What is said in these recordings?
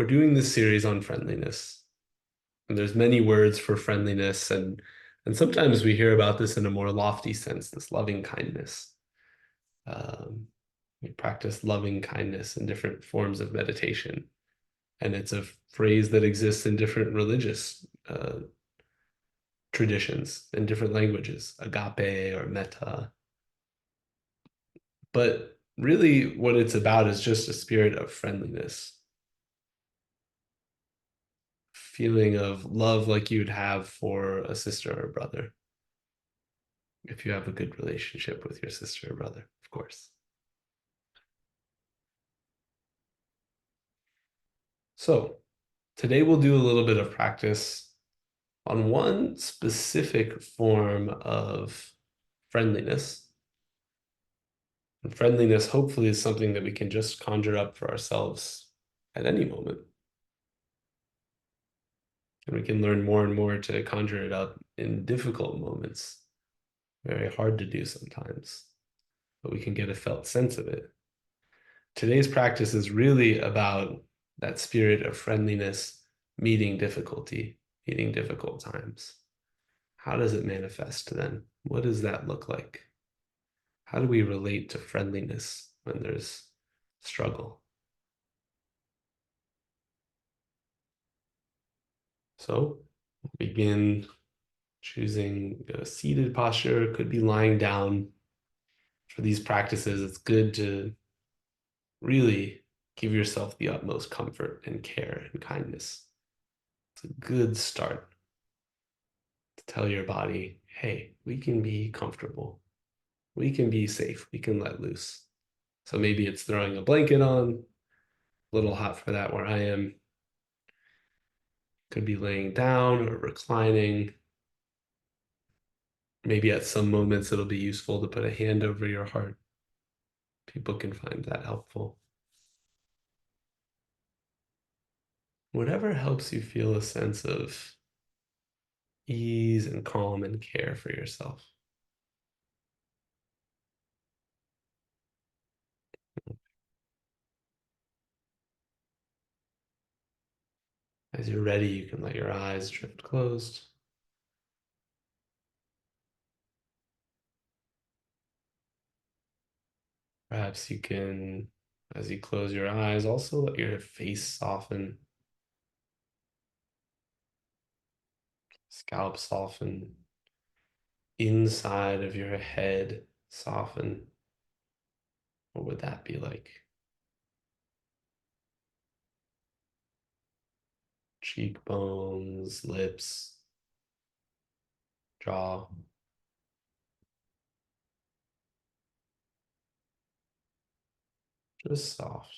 We're doing this series on friendliness, and there's many words for friendliness, and sometimes we hear about this in a more lofty sense, this loving kindness. Um, we practice loving kindness in different forms of meditation, and it's a phrase that exists in different religious traditions, in different languages, agape or metta. But really, what it's about is just a spirit of friendliness, feeling of love like you'd have for a sister or brother, if you have a good relationship with your sister or brother, of course. So today we'll do a little bit of practice on one specific form of friendliness. And friendliness, hopefully, is something that we can just conjure up for ourselves at any moment. And we can learn more and more to conjure it up in difficult moments. Very hard to do sometimes, but we can get a felt sense of it. Today's practice is really about that spirit of friendliness meeting difficulty, meeting difficult times. How does it manifest then? What does that look like? How do we relate to friendliness when there's struggle? So begin choosing a seated posture, could be lying down. For these practices, it's good to really give yourself the utmost comfort and care and kindness. It's a good start to tell your body, hey, we can be comfortable. We can be safe. We can let loose. So maybe it's throwing a blanket on, a little hot for that where I am. Could be laying down or reclining. Maybe at some moments it'll be useful to put a hand over your heart. People can find that helpful. Whatever helps you feel a sense of ease and calm and care for yourself. As you're ready, you can let your eyes drift closed. Perhaps you can, as you close your eyes, also let your face soften, scalp soften, inside of your head soften. What would that be like? Cheekbones, lips, jaw, just soft.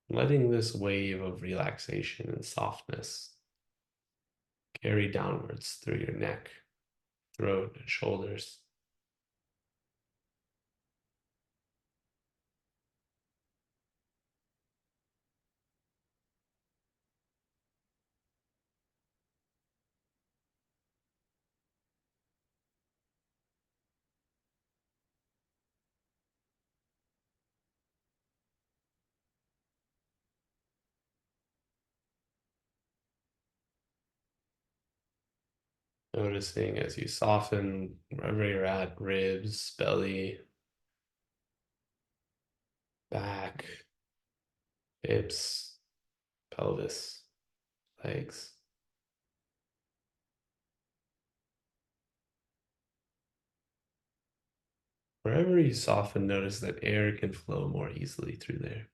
Letting this wave of relaxation and softness carry downwards through your neck, throat, and shoulders. Noticing as you soften wherever you're at, ribs, belly, back, hips, pelvis, legs. Wherever you soften, notice that air can flow more easily through there.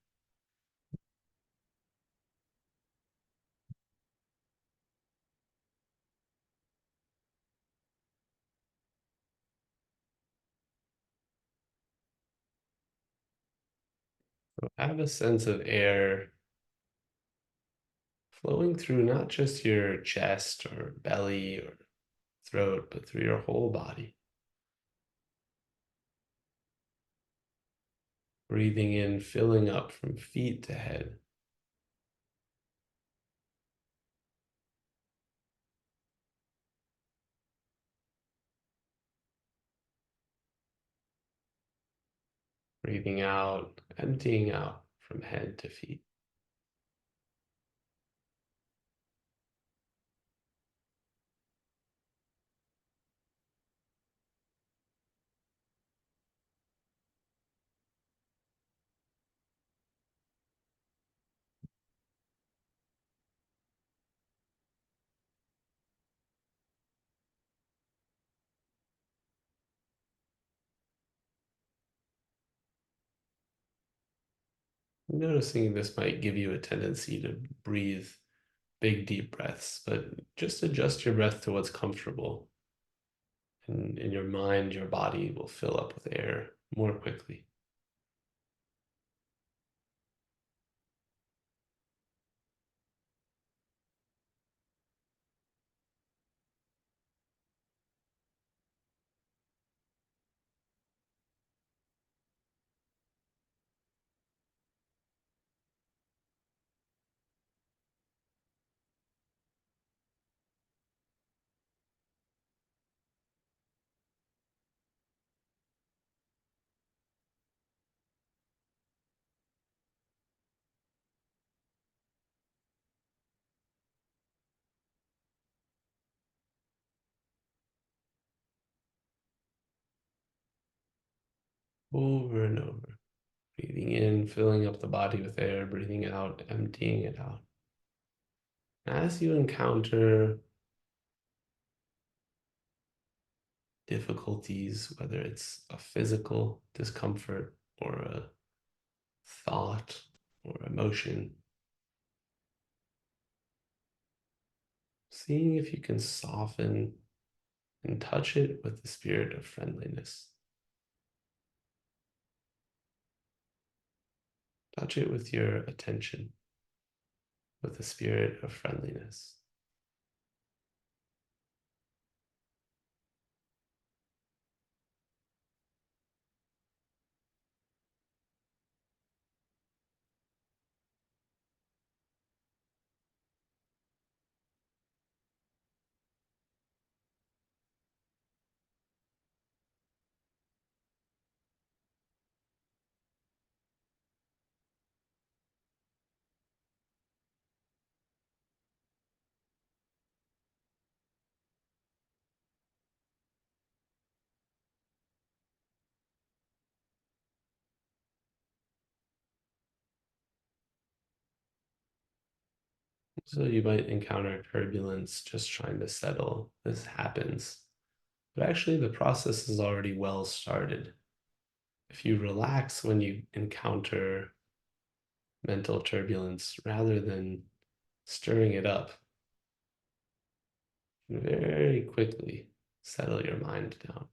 So have a sense of air flowing through not just your chest or belly or throat, but through your whole body. Breathing in, filling up from feet to head. Breathing out, emptying out from head to feet. Noticing this might give you a tendency to breathe big, deep breaths, but just adjust your breath to what's comfortable. And in your mind, your body will fill up with air more quickly. Over and over. Breathing in, filling up the body with air, breathing out, emptying it out. As you encounter difficulties, whether it's a physical discomfort or a thought or emotion, seeing if you can soften and touch it with the spirit of friendliness. Touch it with your attention, with the spirit of friendliness. So you might encounter turbulence just trying to settle. This happens. But actually, the process is already well started. If you relax when you encounter mental turbulence rather than stirring it up, very quickly settle your mind down.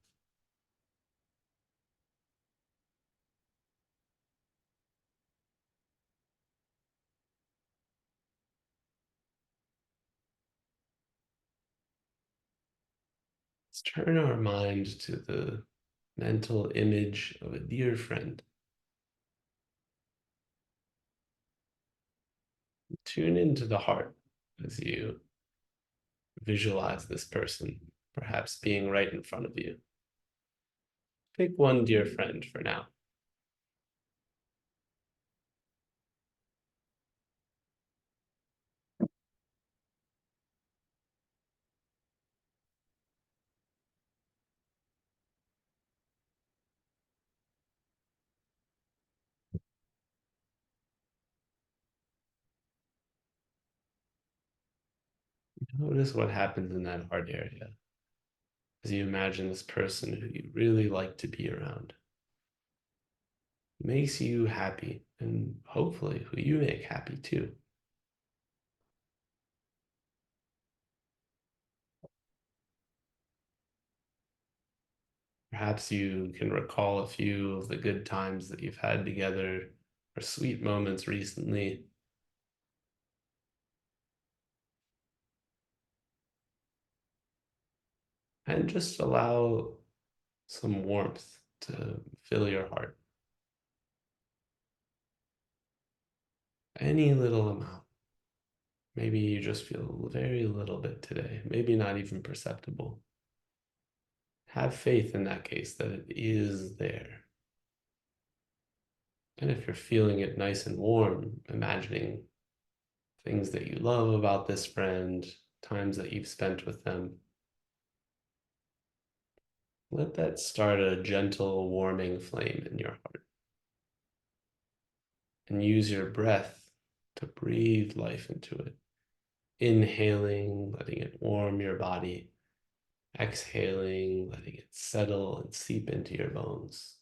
Let's turn our mind to the mental image of a dear friend. Tune into the heart as you visualize this person, perhaps being right in front of you. Pick one dear friend for now. Notice what happens in that heart area as you imagine this person who you really like to be around. Makes you happy, and hopefully who you make happy too. Perhaps you can recall a few of the good times that you've had together or sweet moments recently, and just allow some warmth to fill your heart. Any little amount. Maybe you just feel very little bit today, maybe not even perceptible. Have faith in that case that it is there. And if you're feeling it nice and warm, imagining things that you love about this friend, times that you've spent with them, let that start a gentle, warming flame in your heart. And use your breath to breathe life into it. Inhaling, letting it warm your body. Exhaling, letting it settle and seep into your bones.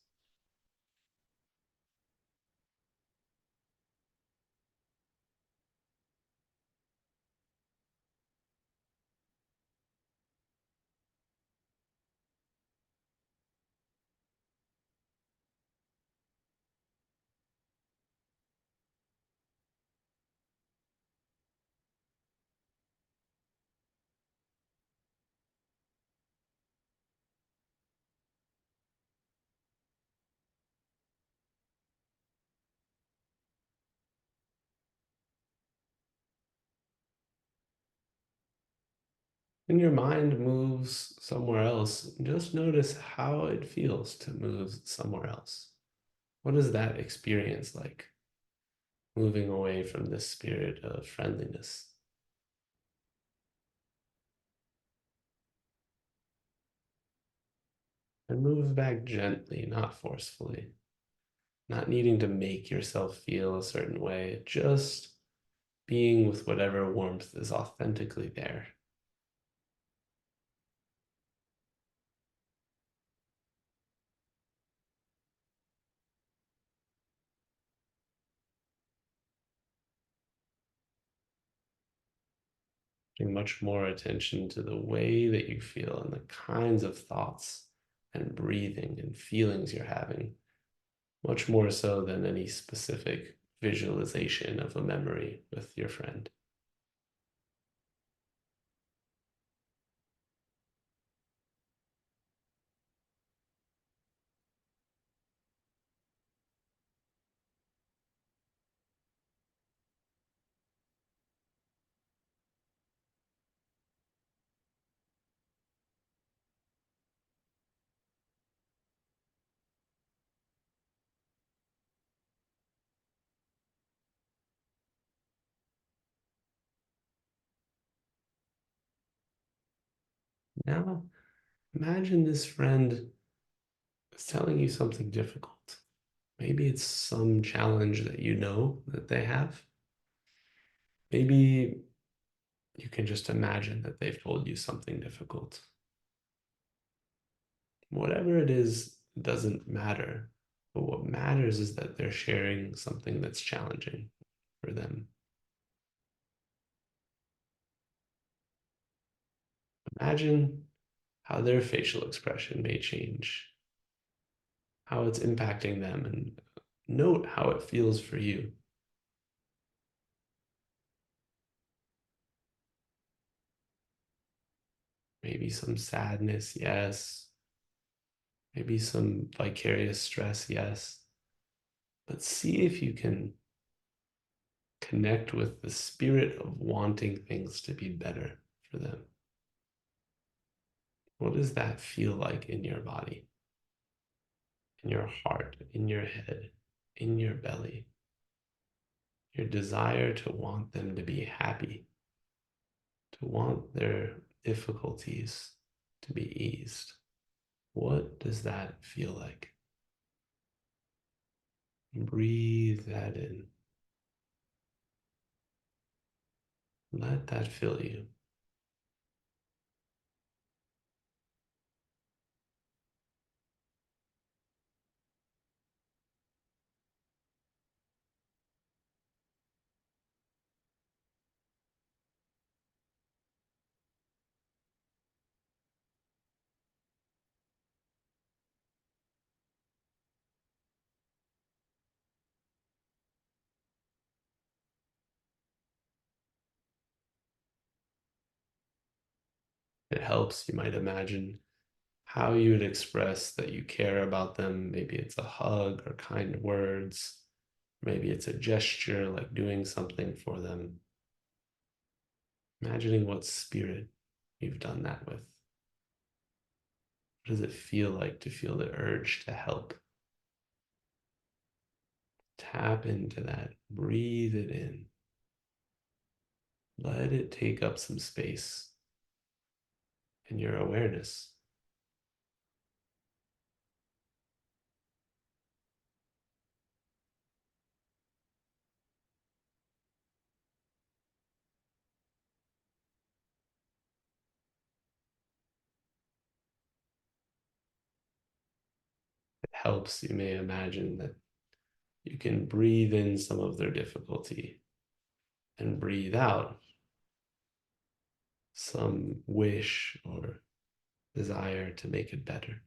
When your mind moves somewhere else, just notice how it feels to move somewhere else. What is that experience like, moving away from this spirit of friendliness? And move back gently, not forcefully, not needing to make yourself feel a certain way, just being with whatever warmth is authentically there. Paying much more attention to the way that you feel and the kinds of thoughts and breathing and feelings you're having, much more so than any specific visualization of a memory with your friend. Now, imagine this friend is telling you something difficult. Maybe it's some challenge that you know that they have. Maybe you can just imagine that they've told you something difficult. Whatever it is, doesn't matter. But what matters is that they're sharing something that's challenging for them. Imagine how their facial expression may change, how it's impacting them, and note how it feels for you. Maybe some sadness, yes. Maybe some vicarious stress, yes. But see if you can connect with the spirit of wanting things to be better for them. What does that feel like in your body, in your heart, in your head, in your belly? Your desire to want them to be happy, to want their difficulties to be eased. What does that feel like? Breathe that in. Let that fill you. It helps, you might imagine, how you would express that you care about them. Maybe it's a hug or kind words. Maybe it's a gesture like doing something for them. Imagining what spirit you've done that with. What does it feel like to feel the urge to help? Tap into that. Breathe it in. Let it take up some space in your awareness. It helps, you may imagine, that you can breathe in some of their difficulty and breathe out some wish or desire to make it better.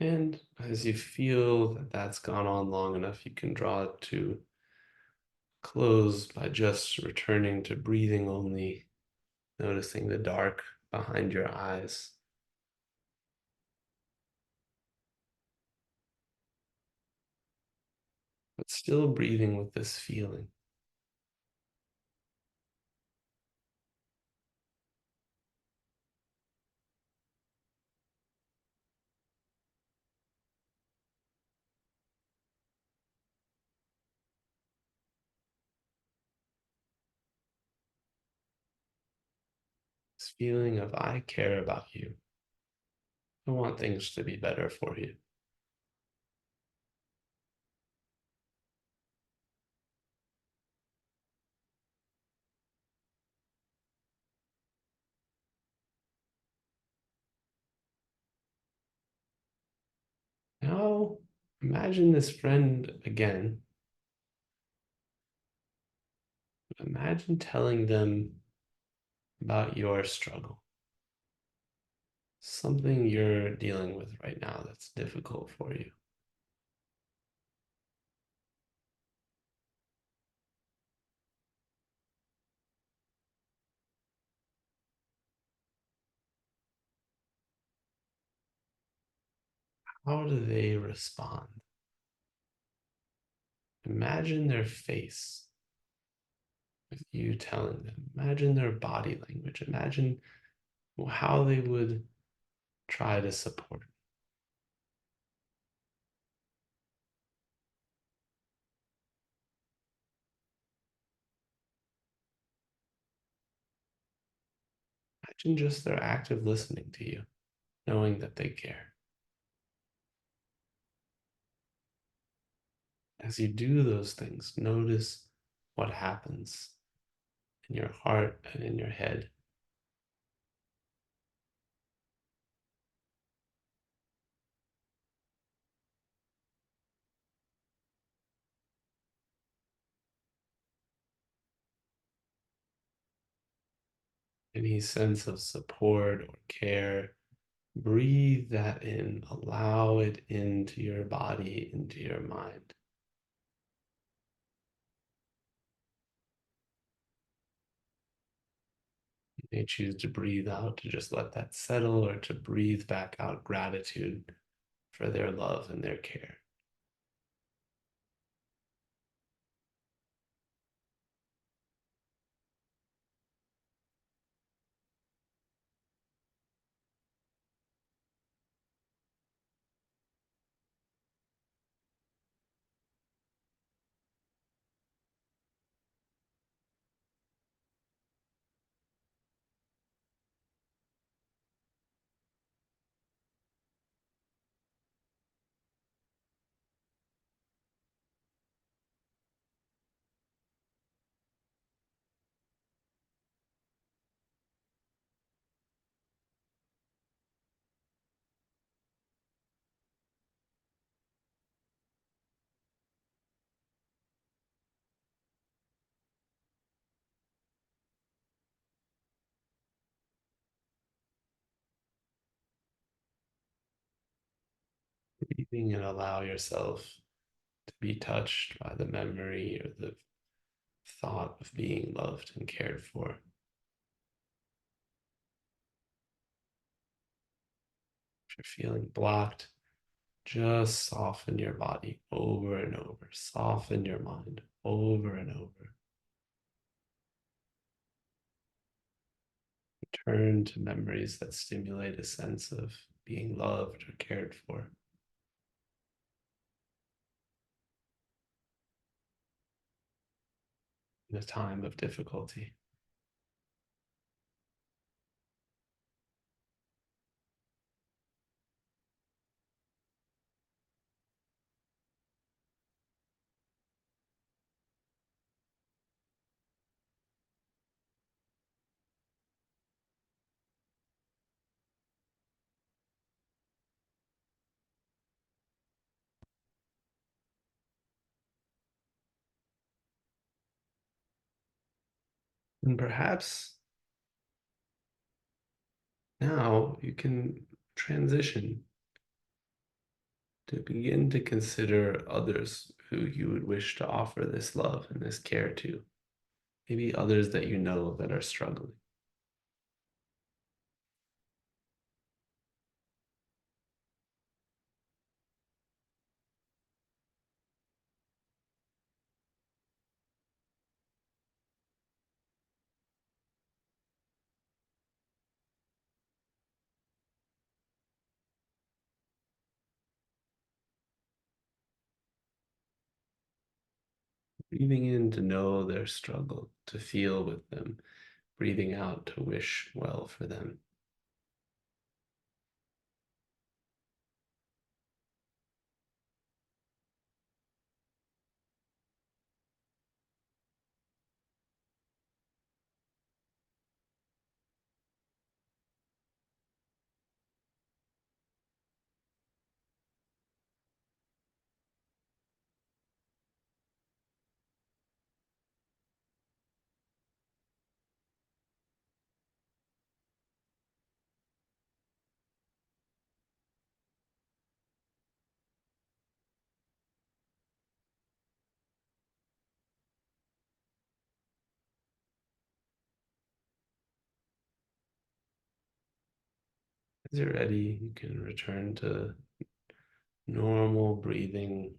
And as you feel that that's gone on long enough, you can draw it to close by just returning to breathing only, noticing the dark behind your eyes, but still breathing with this feeling. This feeling of, I care about you. I want things to be better for you. Now, imagine this friend again. Imagine telling them about your struggle, something you're dealing with right now that's difficult for you. How do they respond? Imagine their face with you telling them. Imagine their body language. Imagine how they would try to support. Imagine just their active listening to you, knowing that they care. As you do those things, notice what happens in your heart and in your head. Any sense of support or care, breathe that in, allow it into your body, into your mind. You may choose to breathe out to just let that settle, or to breathe back out gratitude for their love and their care. Breathing and allow yourself to be touched by the memory or the thought of being loved and cared for. If you're feeling blocked, just soften your body over and over. Soften your mind over and over. Turn to memories that stimulate a sense of being loved or cared for in a time of difficulty. And perhaps now you can transition to begin to consider others who you would wish to offer this love and this care to. Maybe others that you know that are struggling. Breathing in to know their struggle, to feel with them. Breathing out to wish well for them. As you're ready, you can return to normal breathing,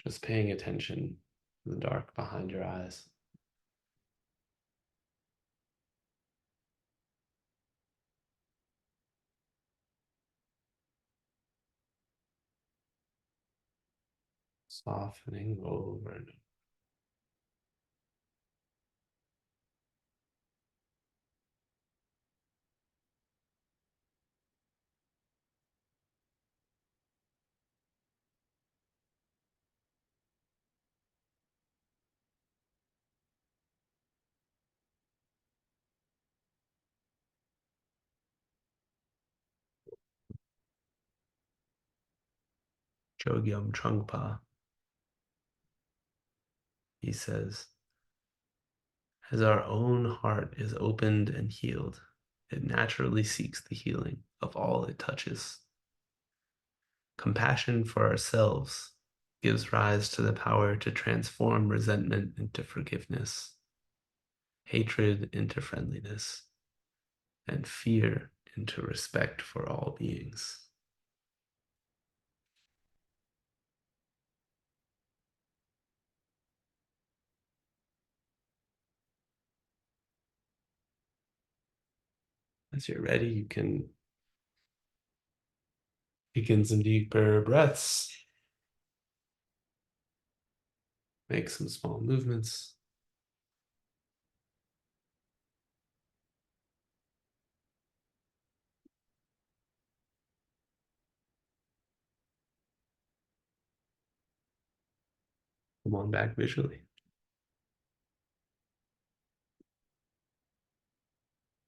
just paying attention to the dark behind your eyes. Softening over and Chogyam Trungpa, he says, as our own heart is opened and healed, it naturally seeks the healing of all it touches. Compassion for ourselves gives rise to the power to transform resentment into forgiveness, hatred into friendliness, and fear into respect for all beings. As you're ready, you can begin some deeper breaths, make some small movements. Come on back visually.